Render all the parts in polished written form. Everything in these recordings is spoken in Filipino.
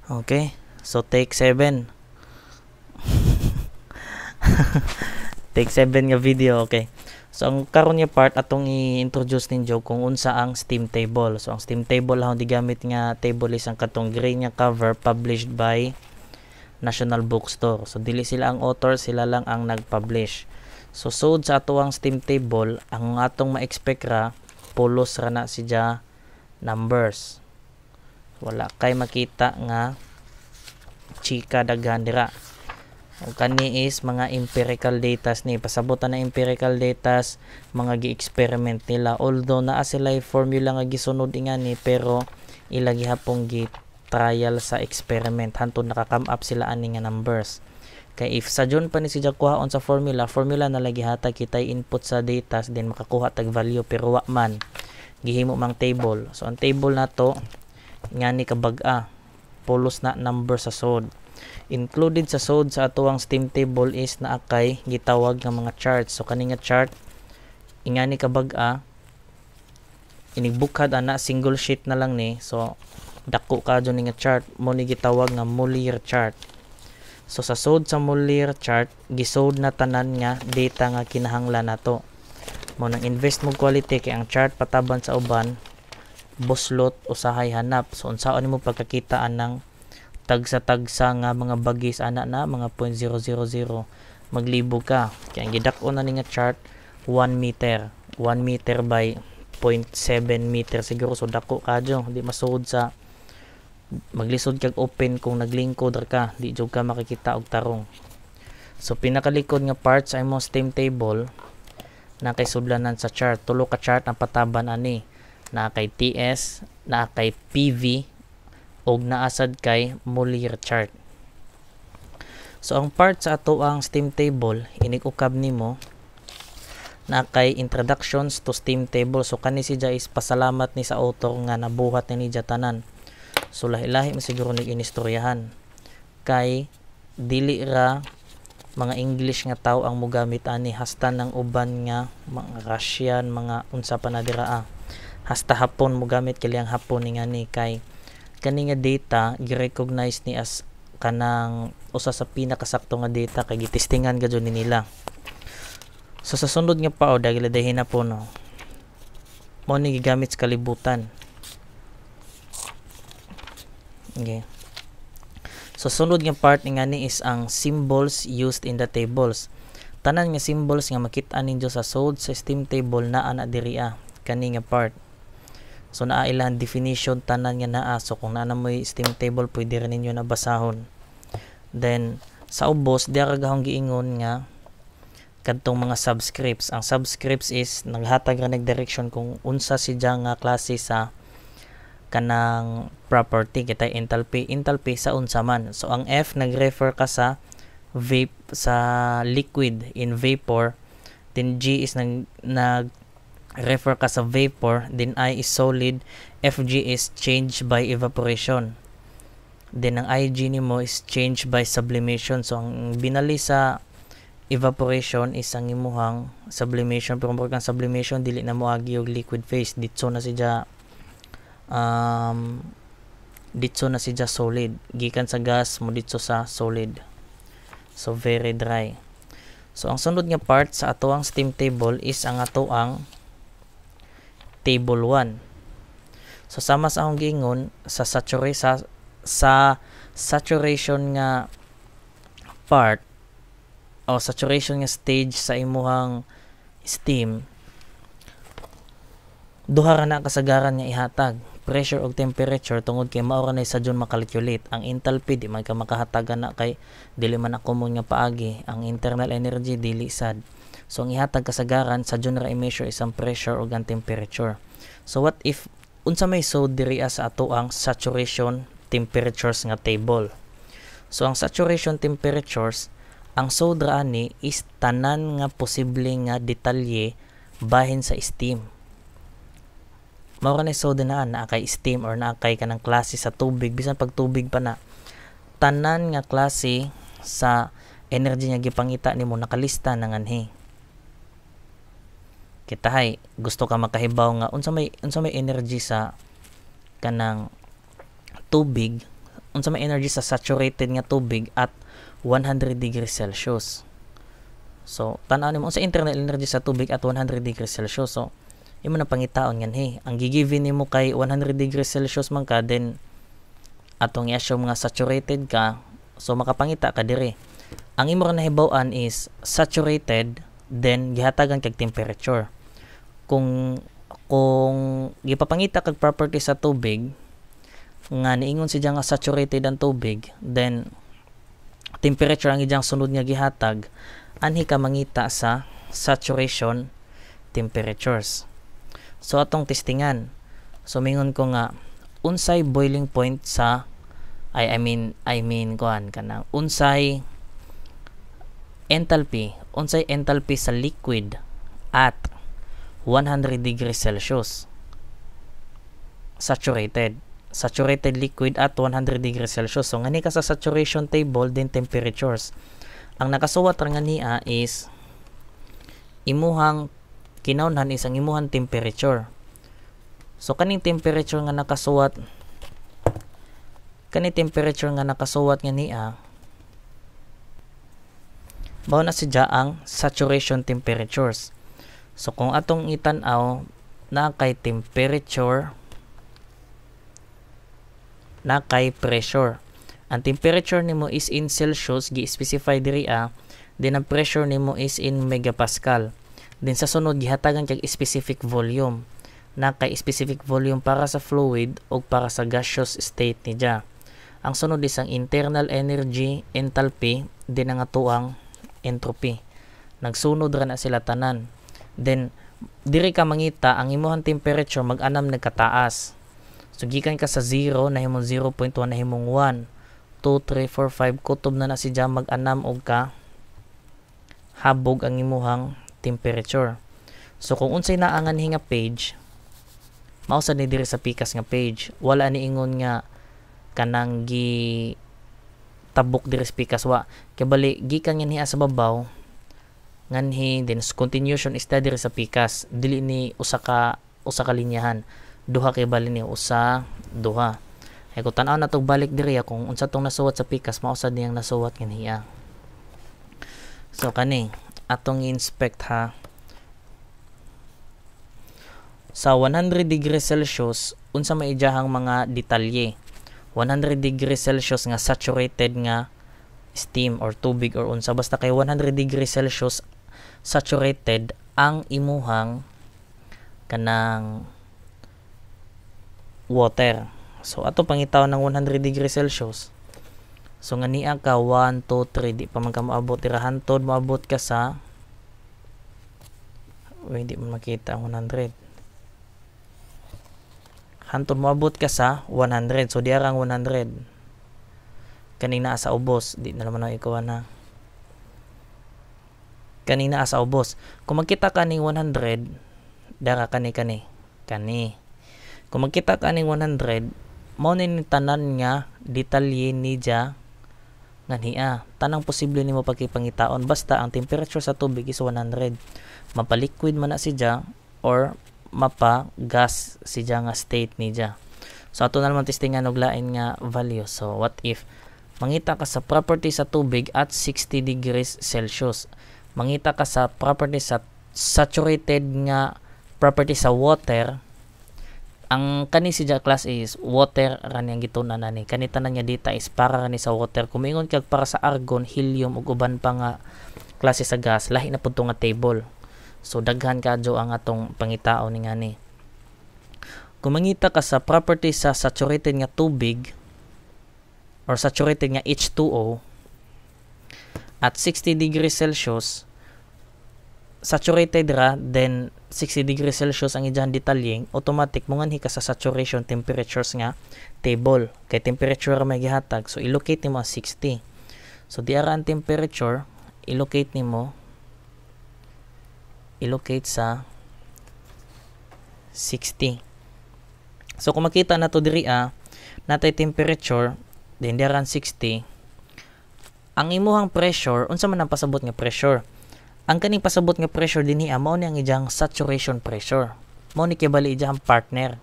Okay, so take 7. Take 7 nga video, okay. So ang karon nga part atong i-introduce ninyo kung unsa ang Steam table. So ang Steam table lang di gamit nga table is ang katong gray nga cover published by National Bookstore. So dili sila ang author, sila lang ang nag-publish. So sud sa ato ang Steam table, ang atong ma-expect ra pulos ra na siya numbers. Wala kay makita nga chika daghan dira. O kani is mga empirical datas ni pasabutan na empirical datas mga gi-experiment nila, although naa sila formula nga gisunod ingani pero ila gihapong gi trial sa experiment hantod naka-come up sila ani nga numbers. Kay if sa John pa ni siya kuhaon sa formula na lagi hatag kitay input sa datas then makakuha tag value pero wa man gihimo mang table. So ang table nato ngani kabag-a pulos na number sa sod. Included sa sod sa atuang Steam table is naakay gitawag nga mga charts. So kani nga chart ingani kabag-a inigbukad ana single sheet na lang ni. So dako ka dyan nga chart mo ni gitawag nga Molière chart. So sa sod sa Molière chart gisod na tanan nga data nga kinahanglan nato. Mo nang invest mo quality kay ang chart pataban sa uban buslot usahay hanap. So unsaon nimo pagkakitaan ng tagsa-tagsa nga mga bagis ana na mga 0.000 maglibo ka. Kaya ang gidak-on na ni nga chart 1 meter by 0.7 meter siguro. So dako ka dyan di masud sa maglisod kag open kung naglingkod ka di jud ka makikita og tarong. So pinakalikod nga part sa imong Steam table na kay sudlanan sa chart, tulo ka chart ang pataban ani, na kay TS, na kay PV og naasad kay Molière chart. So ang part sa ato ang Steam table inig-ukab nimo na kay introductions to Steam table. So kani siya is pasalamat ni sa author nga nabuhat ni niya tanan. So lahi-lahi mo siguro ni inistoryahan kay dili ra mga English nga tao ang mogamit ani, hasta ng uban nga mga Russian mga unsa pa na dira hasta Hapon mogamit kay ang Hapon ni ngani kay kani nga data gi-recognize ni as kanang usa sa pinakasakto nga data kay gitestingan gadyo ni nila. So sa sunod nga pao dagiladahin na po no mo ni gigamit sa kalibutan. Okay. So sunod nga part ngani is ang symbols used in the tables. Tanan nga symbols nga makita ninyo sa sod sa Steam table naa na diri kani nga part. So naa ilang definition tanan nga naa. So kung naa mo Steam table pwede rin ninyo nabasahon. Then sa ubos diya kagahong giingon nga kadtong mga subscripts. Ang subscripts is naghatag ra nagdirection kung unsa siya nga klase sa kanang property kitay enthalpy sa unsa man. So ang F nagrefer ka sa sa liquid in vapor, then G is nag refer ka sa vapor, then I is solid, FG is changed by evaporation, then ang IG nimo is changed by sublimation. So ang binali sa evaporation is ang imuhang sublimation, pero kung ang sublimation dili na mo agi og liquid phase, ditso na siya solid, gikan sa gas mo ditso sa solid, so very dry. So ang sunod nga part sa ato ang Steam table is ang ato ang table 1. So sama sa akong giingon sa saturation nga part o saturation nga stage sa imuhang Steam, duha ra na kasagaran nga ihatag, pressure ug temperature, tungod kay mao ra na sa dyon makalculate. Ang enthalpy di man ka makahatagan na kay dili man ako mo nga paagi, ang internal energy dili sad. So ang ihatag kasagaran sa dyon ra i-measure isang pressure ug ang temperature. So what if unsa may sod diri sa ato ang saturation temperatures nga table? So ang saturation temperatures, ang sod ra ani is tanan nga posible nga detalye bahin sa steam. Mao na soda na kay steam or na kay kanang klase sa tubig, bisan pag tubig pa na tanan nga klase sa energy nga gipangita nimo nakalista na nganhi. Kita hay gusto ka makahibaw nga unsa may energy sa kanang tubig, unsa may energy sa saturated nga tubig at 100 degrees Celsius. So tan-aw nimo unsa internal energy sa tubig at 100 degrees Celsius. So imo na pangitaon ngan ang gigiven nimo kay 100 degrees Celsius man ka, then atong i-assume nga saturated ka, so makapangita ka dire. Ang imo ra nahibaw-an is saturated, then gihatagan kag temperature. Kung gipapangita kag property sa tubig nga niingon siya nga saturated ang tubig, then temperature ang iyang sunod nga gihatag, anhi ka mangita sa saturation temperatures. So atong testingan, so mingon ko nga unsay boiling point sa I mean kuan kanang unsay enthalpy sa liquid at 100 degrees Celsius. Saturated liquid at 100 degrees Celsius. So ngani ka sa saturation table din temperatures. Ang nakasuwat ra nga niya is imuhang kinahanglan is ang imuhang temperature. So kaning temperature nga nakasuwat nga niya mao na siya ang saturation temperatures. So kung atong itan-aw na kay temperature na kay pressure. Ang temperature nimo is in Celsius, gi-specify diri then ang pressure nimo is in megapascal. Then sa sunod gihatagan kag specific volume. Na kay specific volume para sa fluid o para sa gaseous state niya. Ang sunod is ang internal energy, enthalpy, din ang atuang entropy. Nagsunod ra na sila tanan. Then diri ka mangita ang imong temperature mag-anam nagkataas. So gikan ka sa 0 nahimong 0.1 nahimong 1, 2, 3, 4, 5 kutob na siya mag-anam og ka habog ang imuhang temperature. So kung unsay naa nga nga page, mausad ni diri sa pikas nga page, wala ni ingon nga kanang gi tabok diri sa pikas wa kay bali gikan nga niya sa babaw nganhi then continuation is diri sa pikas, dili ni usa ka linyahan, duha kay bali ni duha. Ay kung tan-aw na tog balik diri kung unsa tong nasuwat sa pikas, mausad niyang nasuwat nga niya. So kani atong inspect ha. Sa 100 degrees Celsius, unsa maijahang mga detalye. 100 degrees Celsius nga saturated nga steam or tubig or unsa, basta kay 100 degrees Celsius saturated ang imuhang kanang water. So ato pangitaw ng 100 degrees Celsius. So nga niya ka 1, 2, 3, di pa man ka maabot tira hantod maabot ka sa hindi mo makita ang 100. Hantod moabot ka sa 100. So diarang 100. Kanina sa ubos, di na naman ang ikaw na. Kanina sa ubos. Kung magkita ka ning 100, dara kani. Kung magkita ka ning 100, mao ni tanan nga detalye ni ja nga niya. Tanang posible nimo pagkipangitaon basta ang temperature sa tubig is 100. Mapa-liquid man na siya or mapa-gas siya nga state niya. So ato na naman testingan og lain nga value. So what if mangita ka sa property sa tubig at 60 degrees Celsius. Mangita ka sa property sa saturated nga property sa water. Ang kani siya class is water rani ang gitunan nani. Kani tanan nga data is para kani sa water. Kumingon kag para sa argon, helium ug uban pa nga klase sa gas, lahi na pud nga table. So daghan kadyo ang atong pangitaon ni ngani. Kung mangita ka sa property sa saturated nga tubig or saturated nga H2O at 60 degrees Celsius, saturated ra, then 60 degrees Celsius ang iyang detalyeng, automatic munganhi ka sa saturation temperatures nga table. Kay temperature may gihatag, so ilocate nimo ang 60. So diara ang temperature, ilocate sa 60. So kung makita na to diri natay temperature, then diara ang 60. Ang imuhang pressure, unsa man ang pasabot nga pressure? Ang kaning pasabot nga pressure dinhi mao ni ang iyang saturation pressure. Mao ni kibali iyang partner.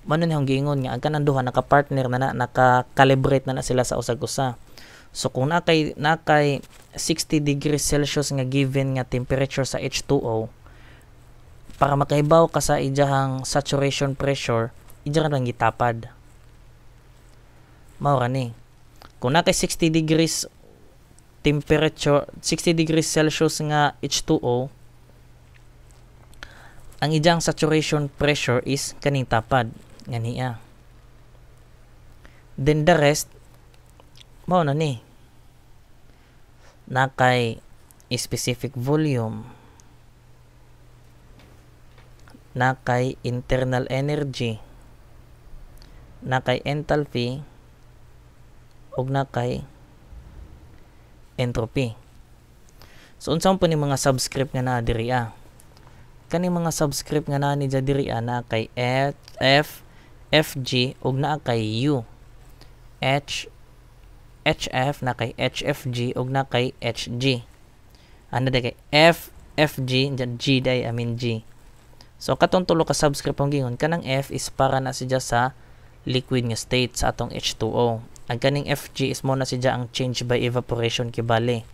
Mano ni hong giingon nga ang kanang duha naka-partner na naka-calibrate na sila sa usag usa. So kung nakay 60 degrees Celsius nga given nga temperature sa H2O, para makahibaw ka sa ijahang saturation pressure, ija lang gitapad. Mao ra ni. Kung nakay 60 degrees temperature, 60 degrees Celsius nga H2O, ang ijang saturation pressure is kaning tapad nga niya. Then the rest mao na ni. Nakay specific volume, nakay internal energy, nakay enthalpy, ug nakay entropy. So unsa po ni mga subscript nga naa diri Kani mga subscript nga naa ni diri na kay F, FG ug naa kay U, H, HF na kay HFG ug na kay HG. Ano kay F, FG, G day G. So katong tulo ka subscript ang gingon, kanang F is para na siya sa liquid nga state sa atong H2O. Ang kaning FG is mo na siya ang change by evaporation kibali.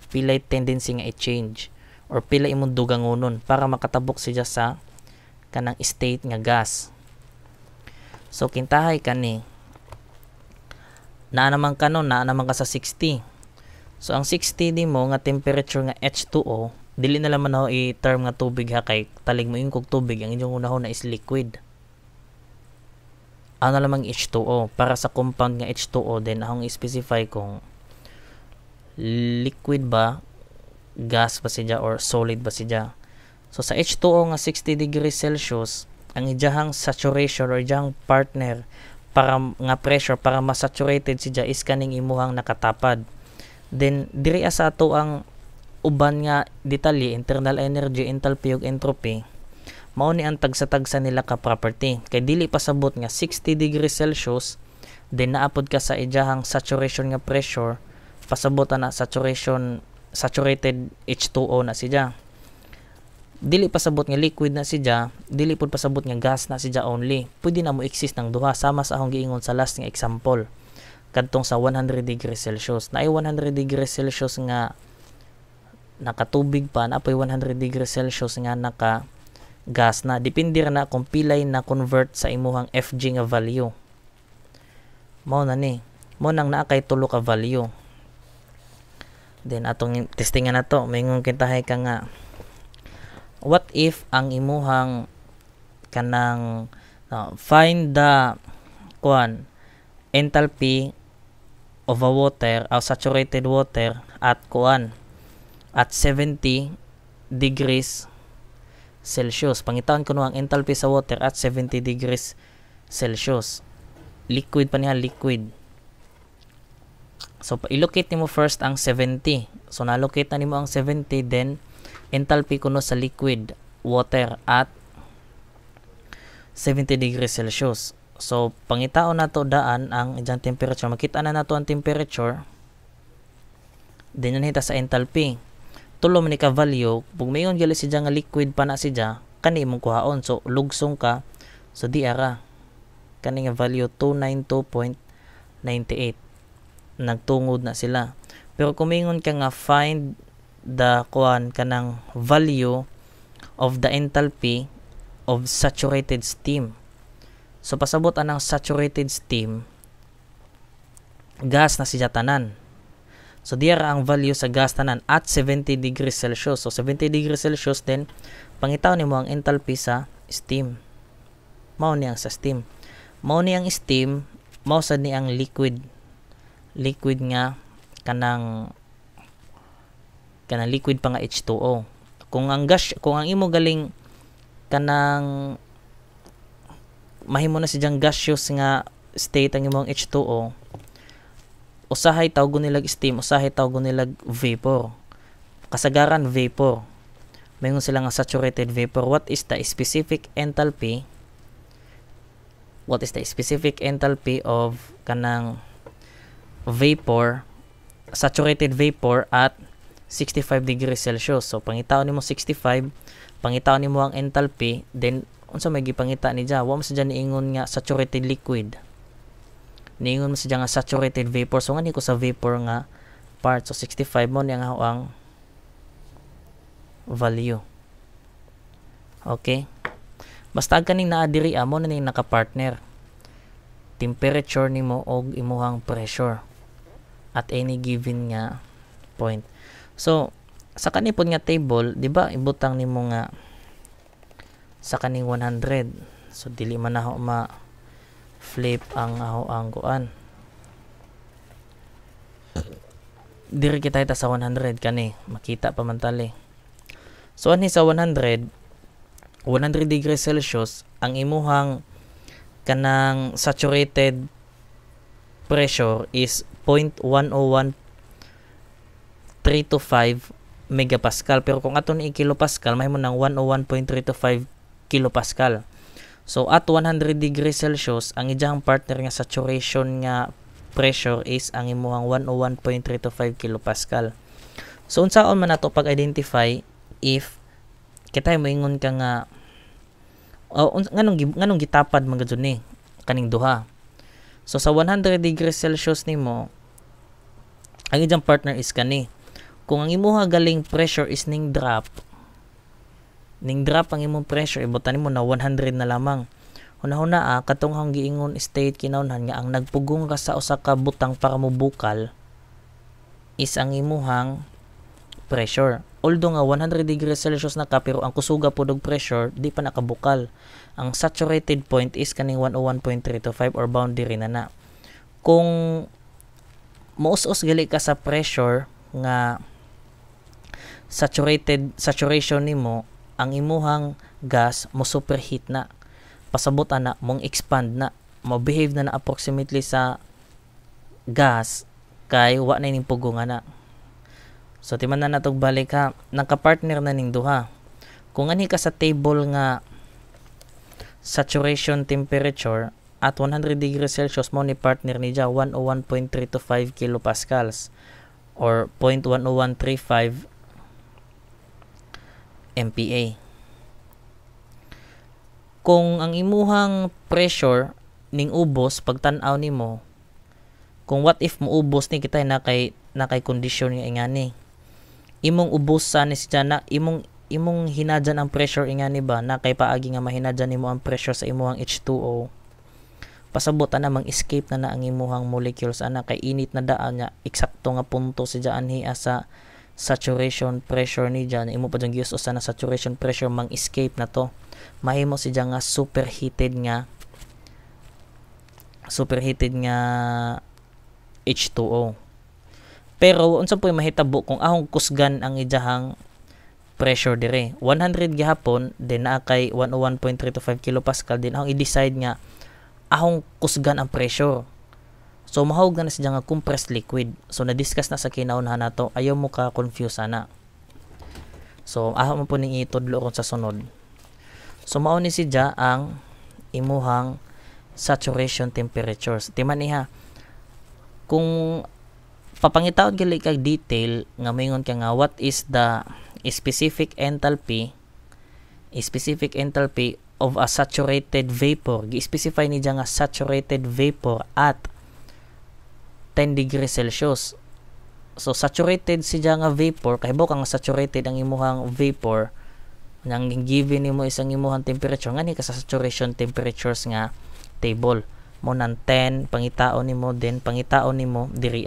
Pilay tendency nga i-change or pila imong dugangonon para makatabok siya sa kanang state nga gas. So kintahay kani naa naman ka sa 60. So ang 60 nimo nga temperature nga H2O, dili na laman ako i-term nga tubig ha, kay talig mo yung kog tubig, ang inyong unahon na is liquid. Ano lamang H2O para sa compound nga H2O, then akong i-specify kung liquid ba, gas ba siya or solid ba siya. So sa H2O nga 60 degrees Celsius, ang ijahang saturation or ijahang partner para nga pressure para masaturated siya is kaning imuhang nakatapad. Then diri sa ato ang uban nga detalye, internal energy, enthalpy ug entropy, mao ni ang tagsa-tagsa nila ka property. Kay dili pasabot nga 60 degrees Celsius then naapod ka sa ijahang saturation nga pressure, pasabot na saturated H2O na siya. Dili pasabot nga liquid na siya, dili pud pasabot nga gas na siya only. Pwede na mo exist ng duha sama sa akong giingon sa last nga example. Kadtong sa 100 degrees Celsius. Naay 100 degrees Celsius nga nakatubig pa, napoy 100 degrees Celsius nga naka gas na. Depende ra na kung pilay na convert sa imuhang FG nga value. Mao na ni. Mo nang naa kay tulo ka value. Then atong testingan na to, mayingon kintahay ka nga what if ang imuhang kanang find the enthalpy of a water or saturated water at at 70 degrees Celsius. Pangitaon ko ang enthalpy sa water at 70 degrees Celsius. Liquid pa niya, liquid. So i-locate nimo first ang 70. So na-locate na nimo ang 70, then enthalpy kuno sa liquid water at 70 degrees Celsius. So pangitaon nato daan ang ijang temperature. Makita na nato ang temperature. Then nanhita sa enthalpy. Tulo man ni ka value, pag mayon gali siya nga liquid pa na siya, kani imong kuhaon. So lugsong ka. So di ara. Kani nga value 292.98. Nagtungod na sila. Pero kung mingon ka nga find the kanang value of the enthalpy of saturated steam. So pasabot anang saturated steam, gas na siya tanan. So diara ang value sa gas tanan at 70 degrees Celsius. So 70 degrees Celsius, then pangitaw nimo ang enthalpy sa steam. Mao ni ang sa steam. Mao ni ang steam, mao sad ni ang liquid. Liquid nga kanang liquid pa nga H2O. Kung ang imo galing kanang mahimo na siyang gaseous nga state ang imong H2O, usahay tawgon nilag steam, usahay tawgon nilag vapor. Kasagaran vapor. Mayroon sila nga saturated vapor. What is the specific enthalpy? What is the specific enthalpy of kanang vapor, saturated vapor at 65 degrees Celsius. So pangitaon nimo 65, pangitaon nimo ang enthalpy, then unsa may gipangita ni ja, wa mo sa niingon nga saturated liquid, niingon mo sa nga saturated vapor. So ngani ko sa vapor nga part. So 65 mo niya nga ang value. Okay, basta kaning naa diri amo na ning naka-partner temperature nimo og imuhang pressure at any given nga point. So sa kanipon nga table, di ba, ibutang nimo nga sa kaning 100. So dili man ako ma-flip ang kuan. Diri kita ita sa 100 kani, makita pa man tali. So ani sa 100 degrees Celsius ang imuhang kanang saturated pressure is 0.101325 megapascal. Pero kung ato ni kilopascal, may mo ng 101.325 kilopascal. So at 100 degrees Celsius, ang ijang partner nga saturation nga pressure is ang imuhang 101.325 kilopascal. So unsaon man nato pag-identify if kitay moingon ka nga nganong gitapad man gud ni kaning duha. So sa 100 degrees Celsius nimo, ang ijang partner is kani. Kung ang imuha galing pressure is ning drop ang imong pressure, ibutan mo na 100 na lamang. Hunahuna katong hang giingon state kinahanglan nga ang nagpugong ka sa usa ka butang para mo bukal is ang imuhang pressure. Although nga 100 degrees Celsius na ka, pero ang kusuga po og pressure di pa nakabukal. Ang saturated point is kaning 101.325 or boundary na. Kung muus-us gali ka sa pressure nga saturation nimo, ang imuhang gas mo superheat na, pasabot na mong expand na, mo behave na approximately sa gas kay wa na ning pugong na. So timan na natog balik ha, naka-partner na ning duha. Kung ani ka sa table nga saturation temperature at 100 degrees Celsius, mo ni partner ni ja 101.325 kilopascals or 0.10135 MPa. Kung ang imuhang pressure ning ubos pagtan-aw nimo, kung what if muubos ni kita na kay condition nga ingani, imong ubusan ni siya na imong hinadyan ang pressure ingani ba na kay paagi nga mahinadyan nimo ang pressure sa imuhang H2O, pasabot na mang escape na ang imuhang molecules ana kay init na daan nya eksakto nga punto si diyan hiya sa saturation pressure ni diyan. Imo pa jang gius usa na saturation pressure mang escape na to, mahimo si diyan nga superheated nga H2O. Pero unsa po'y mahitabo kung ahong kusgan ang ijahang pressure dire 100 gihapon, then naa kay 101.325 kilopascal, din ahong i-decide nga ahong kusgan ang pressure. So mahawag na siya nga compressed liquid. So na-discuss na sa kinaunahan nato, ayaw mo ka confuse ana. So ahon mo po ning itudlo kon sa sunod. So mao ni siya ang imuhang saturation temperatures. Timan niha, kung papangitaon gali kag detail nga moingon ka nga what is the specific enthalpy of a saturated vapor, gi-specify ni nga saturated vapor at 10 degrees Celsius. So saturated siya nga vapor, kay ka nga saturated ang imuhang vapor, nang given nimo isang imuhang temperature ngani ka sa saturation temperatures nga table mo nan 10 pangitaon nimo, then pangitaon nimo diri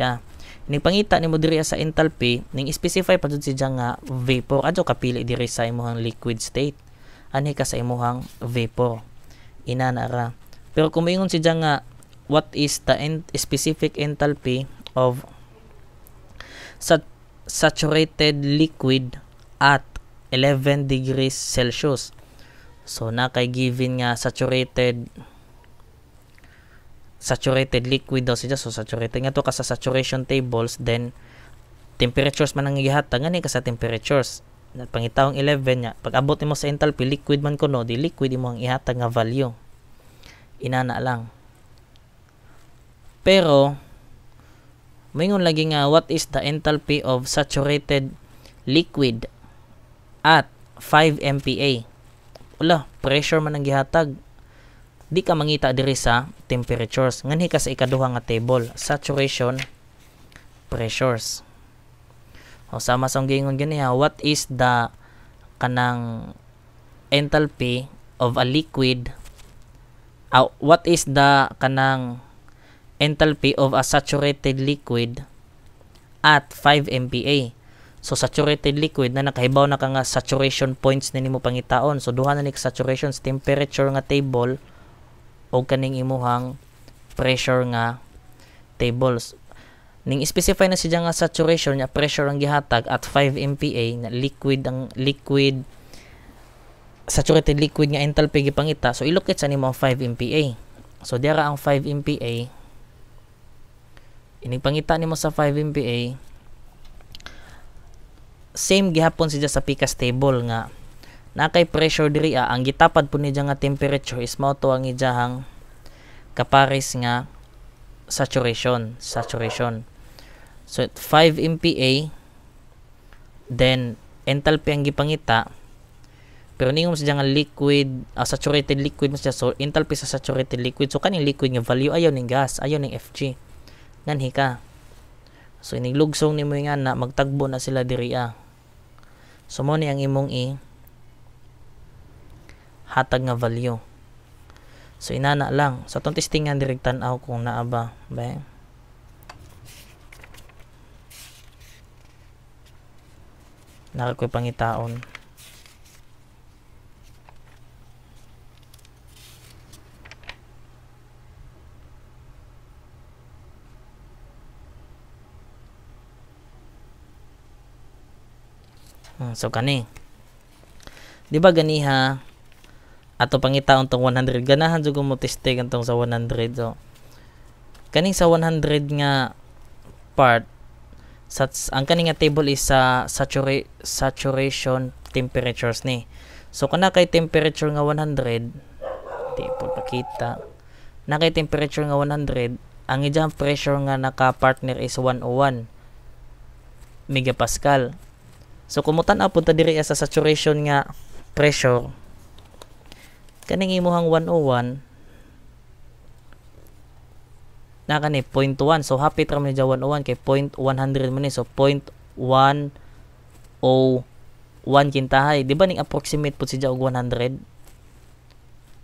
ning pangita nimo diri sa enthalpy, ning specify pa jud siya nga vapor, adto kapili diri sa imuhang liquid state, ani ka sa imuhang vapor inana ra. Pero kung moingon siya nga what is the specific enthalpy of saturated liquid at 11 degrees Celsius, so na kay given nga saturated liquid daw siya. So saturated nga to ka sa saturation tables, then temperatures man ang gihatag ngani ka sa temperatures pangitawong 11 nya. Pag abot nimo sa enthalpy liquid man kuno, di liquid imo ang ihatag nga value inana lang. Pero moingon lagi nga what is the enthalpy of saturated liquid at 5 MPa. ula pressure man ang gihatag, di ka mangita diri sa temperatures. Nganhi ka sa ikaduha nga table, saturation pressures. O sama sa gingon gani ha, what is the kanang enthalpy of a liquid, what is the kanang enthalpy of a saturated liquid at 5 MPa. So saturated liquid na nakahibaw na ka nga saturation points na nimo pangitaon. So duha na ni saturations temperature nga table o kaning imuhang pressure nga tables. Ning specify na siya nga saturation nga pressure ang gihatag at 5 MPa na liquid saturated liquid nga enthalpy gipangita. So ilokit sa nimo ang 5 MPa. So diara ang 5 MPa. Ining pangita nimo sa 5 MPa. Same gihapon siya sa Pica's table nga nakay pressure diri ang gitapad po niya nga temperature is mao to ang ijahang kapares nga saturation. So 5 MPa, then enthalpy ang gipangita, pero ningom siya nga liquid, saturated liquid mo siya. So enthalpy sa saturated liquid, so kaning liquid nga value ayaw ning gas, ayaw ning Fg, nganhi ka. So iniglugsong nimo nga na magtagbo na sila diri So mo ni ang imong hatag nga value. So inana lang. So atong testingan diri tan-aw kung naa ba. Naka ko'y pangitaon. So kani. Di ba ganiha ato pangitaon tong 100, ganahan jud mo teste kantong sa 100. So kaning sa 100 nga part ang kaning nga table is sa saturation temperatures ni. So kana kay temperature nga 100, di po pakita. Na kay temperature nga 100, ang ijang pressure nga naka-partner is 101 megapascal. So kumutan apod ta diri sa saturation nga pressure, kaning imuhang 101 na kani 0.1. So hapit ra man dya 101 kay 0.100 man ni. So 0.101 kintahay. Di ba ning approximate pud si dya og 100?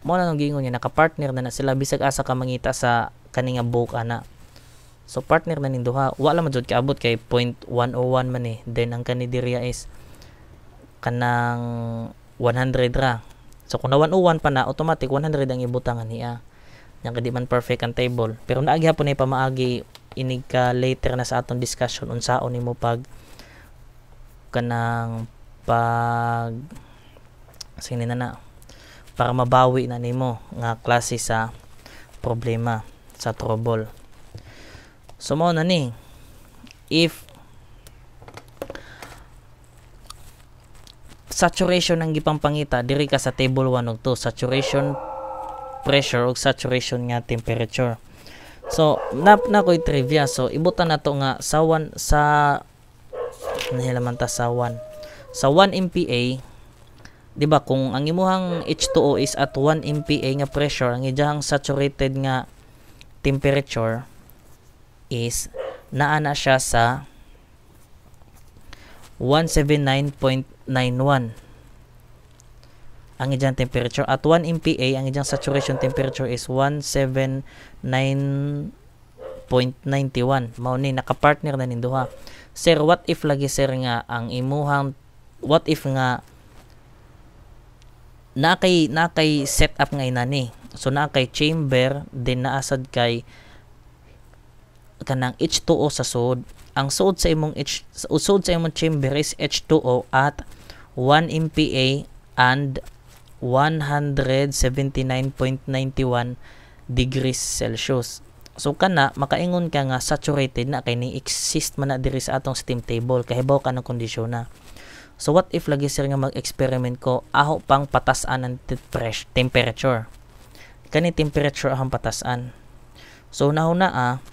Mo na nang gingon niya naka-partner na sila bisag asa ka mangita sa kaning nga book ana. So partner na ning duha. Wala man jud kaabot kay 0.101 man ni. Then ang kani diriya is kanang 100 ra. So kung na 101 pa na, automatic 100 ang ibutangan niya. Yang kadi man perfect ang table. Pero naagi hapon ay pamaagi inig ka later na sa atong discussion unsaon nimo pag kanang sini na para mabawi na nimo nga klase sa problema sa trouble. So mo na ni, if saturation ang gipampangita diri ka sa table 1 ug 2, saturation pressure ug saturation nga temperature. So na ko'y trivia. So ibutan nato nga sa 1 MPa, di ba kung ang imuhang H2O is at 1 MPa nga pressure, ang ijahang saturated nga temperature is naa na siya sa 179.91 ang ijang temperature. At 1 MPa ang ijang saturation temperature is 179.91. Mao ni nakapartner na nin duha. Sir, what if lagi sir nga ang imuhang, what if nga nakay setup nga inani. So nakay chamber din naasad kay kanang H2O sa sud. Ang sud sa imong chamber is H2O at 1 MPa and 179.91 degrees Celsius. So kana makaingon ka nga saturated na kay ni exist man na diri sa atong steam table, kahibaw ka ng kondisyon na. So what if lagi sir nga mag-experiment ko aho pang patasan ang temperature. Kani temperature ahang patasan. So nahuna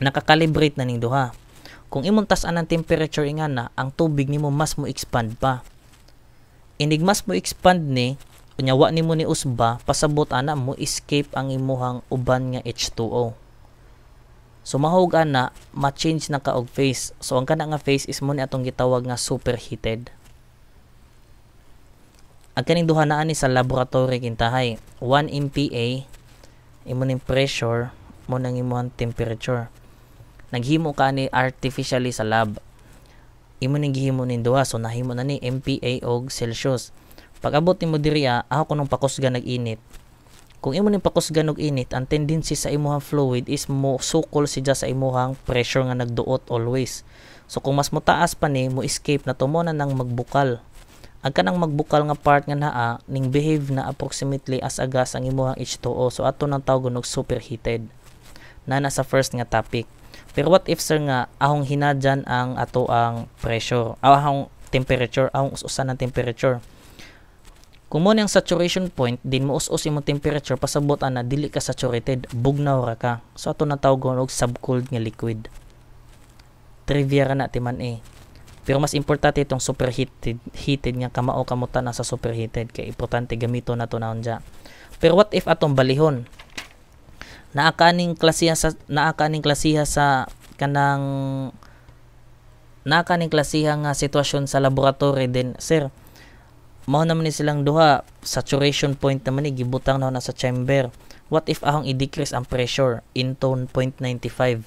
nakakalibrate na ning duha. Kung imong tas-an ang temperature ingana, ang tubig nimo mas mo expand pa. Inig mas mo expand ni, Unya wa nimo ni usba, pasabot ana mo escape ang imuhang uban nga H2O. So mahug ana ma-change na ka og phase. So ang kana nga phase is mo ni atong gitawag nga superheated. Ang kaning duha na ani sa laboratory kintahay 1 MPa imo ning pressure mo nang imuhang temperature. Naghimo ka ni artificially sa lab. Imo ning gihimo ning duha, so nahimo na ni MPa og Celsius. Pag abot nimo diriya, ako kunong pakusgan nag-init. Kung imo ning pakusgan og init, ang tendency sa imuhang fluid is mo sukol siya sa imuhang pressure nga nagduot always. So kung mas motaas pa ni mo escape na tumo na nang magbukal. Ang kanang magbukal nga part nga naa ning behave na approximately as a gas ang imuhang H2O. So ato nang tawgon og superheated. Na nasa first nga topic. Pero what if sir nga ahong hinadyan ang ato ang pressure, ahong temperature, ahong usan ng temperature. Kung mo ang saturation point, din mo us-us imong temperature pasabot ana dili ka saturated, bugnaw ra ka. So ato nang tawgon og subcooled nga liquid. Trivia ra na timan Pero mas importante itong heated nga kamao kamutan na sa superheated kay importante gamito na to naon dya. Pero what if atong balihon? Naakaning klasiha nga sitwasyon sa laboratory din, sir. Mao naman ni silang duha, saturation point naman ni gibutang na sa chamber. What if ahong i-decrease ang pressure into 0.95?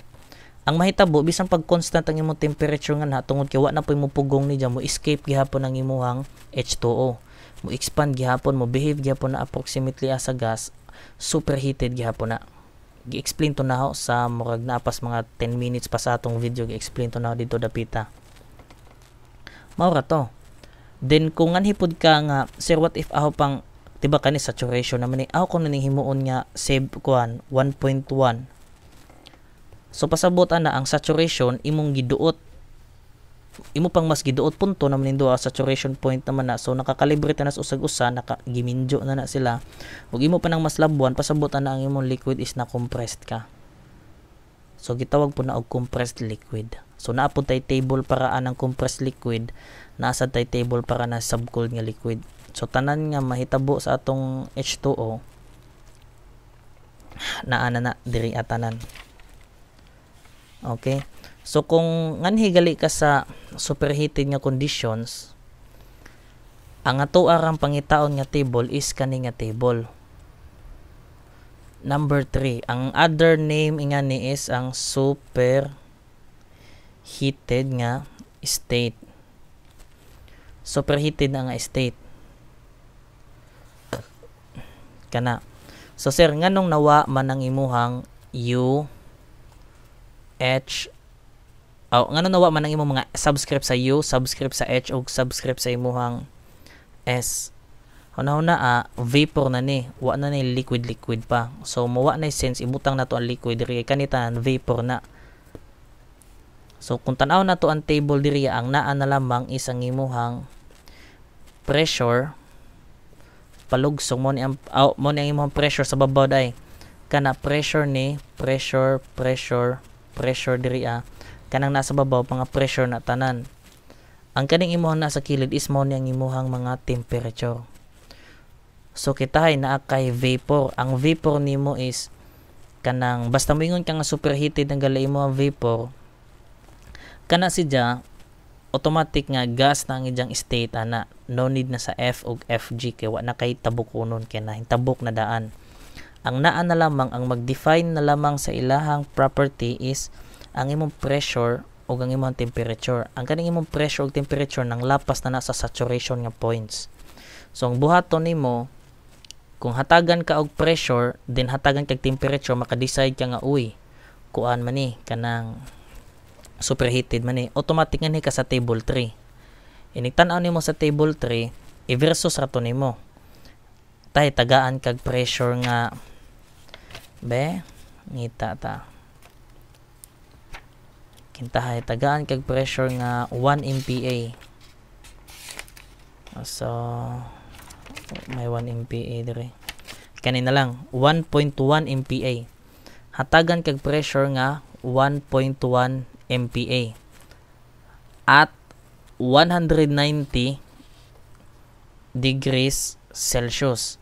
Ang mahitabo bisan pag constant ang imong temperature nga na tungod kay wa na poy mo pugong ni dyan, mo escape gihapon ang imuhang H2O. Mo expand gihapon, mo behave gihapon na approximately as a gas, superheated gihapon na. Gi-explain to na ho sa murag na pas mga 10 minutes pa sa atong video, gi-explain to na ho dito dapita. Maura to. Then kung anhipod ka nga, sir, what if ako pang tiba kani saturation naman ni ako kuno ning himuon nga save kuan 1.1. So pasabot ana ang saturation imong giduot, imo pang mas giduot punto naman nindo ang saturation point naman na. So nakakalibrate na sa usag-usa, giminjo na sila. Ug imo pa nang mas labuan, pasabot na ang imong liquid is na compressed ka. So gitawag po na og compressed liquid. So naapod tay table para anang compressed liquid, nasa tay table para na subcooled nga liquid. So tanan nga mahitabo sa atong H2O naana na diri atanan. Okay? So kung nganhi gali ka sa superheated nga conditions, ang ato arang pangitaon nga table is kani nga table. Number 3, ang other name ingani is ang superheated nga state. Superheated nga state. Kana. So sir, nganong nawa man ang imuhang ngano nawa man ang imong mga subscribe sa U, subscribe sa H ug subscribe sa imuhang S. Una-una vapor na ni, wa na ni liquid pa. So mawa na sense ibutang na to ang liquid diri kanita vapor na. So kung tan-aw na to ang table diri, ang naa na lamang is ang imuhang pressure palugsong mo ni ang imong pressure sa babaw day. Kana pressure ni pressure diri kanang nasa babaw mga pressure na tanan. Ang kaning imuhang nasa kilid is mo ni ang imuhang mga temperature. So kitahay naa kay vapor. Ang vapor nimo is kanang basta moingon ka nga superheated ang gali mo ang vapor, kana sidya automatic nga gas na ang iyang state ana. No need na sa F ug FG kay wa na kay tabukonon kay na hintabok na daan. Ang naa na lamang ang mag-define na lamang sa ilahang property is ang imong pressure o ang imong temperature. Ang kaning imong pressure o temperature nang lapas na nasa saturation nga points. So ang buhaton nimo, kung hatagan ka og pressure, then hatagan kag temperature, maka-decide ka nga uy, kuan man ni kanang superheated man ni. Automatic nga ni ka sa table 3. Inigtan-aw nimo sa table 3, i-versus rato nimo. Tay tagaan kag pressure nga ngita ta. Kintahay tagaan kag pressure nga 1 MPa. So may 1 MPa dire. Kanina lang 1.1 MPa. Hatagan kag pressure nga 1.1 MPa. At 190 degrees Celsius.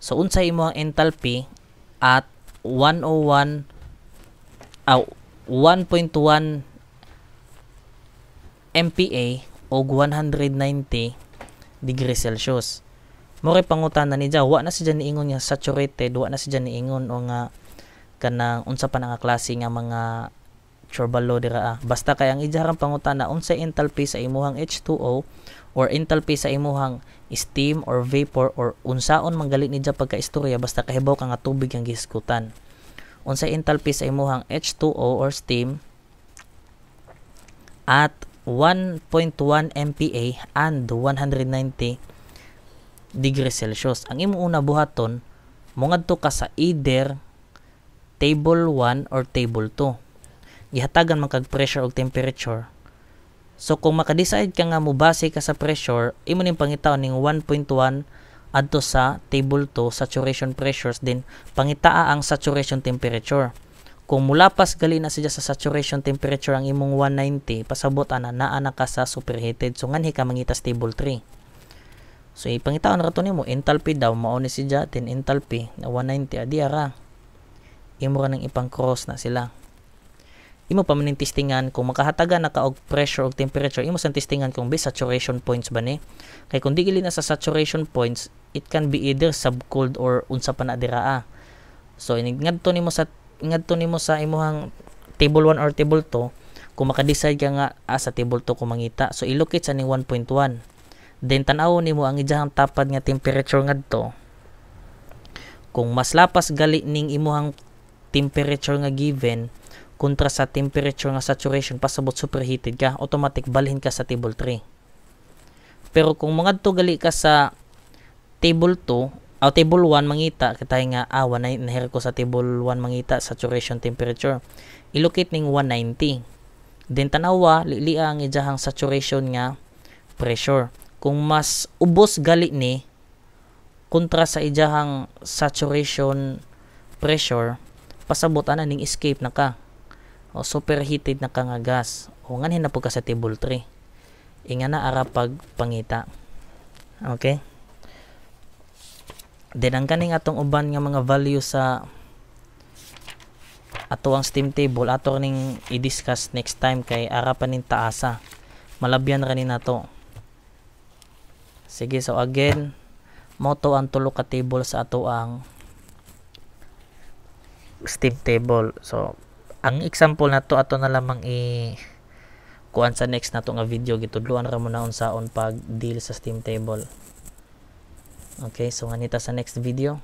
So unsay imong enthalpy at 101 1.1 MPa o 190 degrees Celsius. Mo'y pangutana ni wa na siya niingon nga saturated, wa na siya niingon o nga kanang unsa pa nga klase nga mga turbalo dira. Basta kay ang ijarang pangutana unsay enthalpy sa imuhang H2O or enthalpy sa imuhang steam or vapor or unsaon manggali ni pagka-istorya, basta kahibaw ka nga tubig ang giskutan. Unsay enthalpy sa imuhang H2O or steam at 1.1 MPa and 190 degrees Celsius. Ang imong una buhaton, mongadto ka sa either table 1 or table 2. Gihatagan man kag pressure ug temperature. So kung maka-decide ka nga mubase ka sa pressure, imo ning pangitaon ning 1.1 adto sa table 2 saturation pressures, din pangitaa ang saturation temperature. Kung mulapas gali na siya sa saturation temperature ang imong 190, pasabot ana naa na ka sa superheated. So nganhi ka mangitas table 3. So ipangitaon ra to nimo enthalpy daw mao ni siya, din enthalpy na 190 adi ara. Imo ra nang ipang cross na sila. Imo pa man testingan kung makahatagan na ka og pressure og temperature, imo sang testingan kung be saturation points ba ni. Kay kung di na sa saturation points, it can be either subcooled or unsa pa na dira. So ngadto nimo sa imuhang table 1 or table 2, kung maka-decide ka nga sa table 2 kung mangita. So ilocate sa ning 1.1. Then tan-aw nimo ang ijahang tapad nga temperature ngadto. Kung mas lapas gali ning imuhang temperature nga given kontra sa temperature nga saturation, pasabot superheated ka, automatic balhin ka sa table 3. Pero kung mangadto gali ka sa table 2 o table 1 mangita, kitay nga nahir ko sa table 1 mangita saturation temperature, ilocate ning 190. Then tanawa lilia ang ijahang saturation nga pressure. Kung mas ubos gali ni kontra sa ijahang saturation pressure, pasabot ana ning escape na ka o superheated na ka nga gas o nganhin na po ka sa table 3. Inga na ara pag pangita. Okay? Then ang kaning atong uban nga mga value sa ato ang steam table ato ning i-discuss next time kay ara pa ning taasa. Malabyan ra ni nato. Sige, so again, mo to ang tulo ka table sa ato ang steam table. So ang example na to ato na lamang kuan sa next na to nga video, gitudluan ra mo na unsaon pag deal sa steam table. Okay, so nganita sa next video.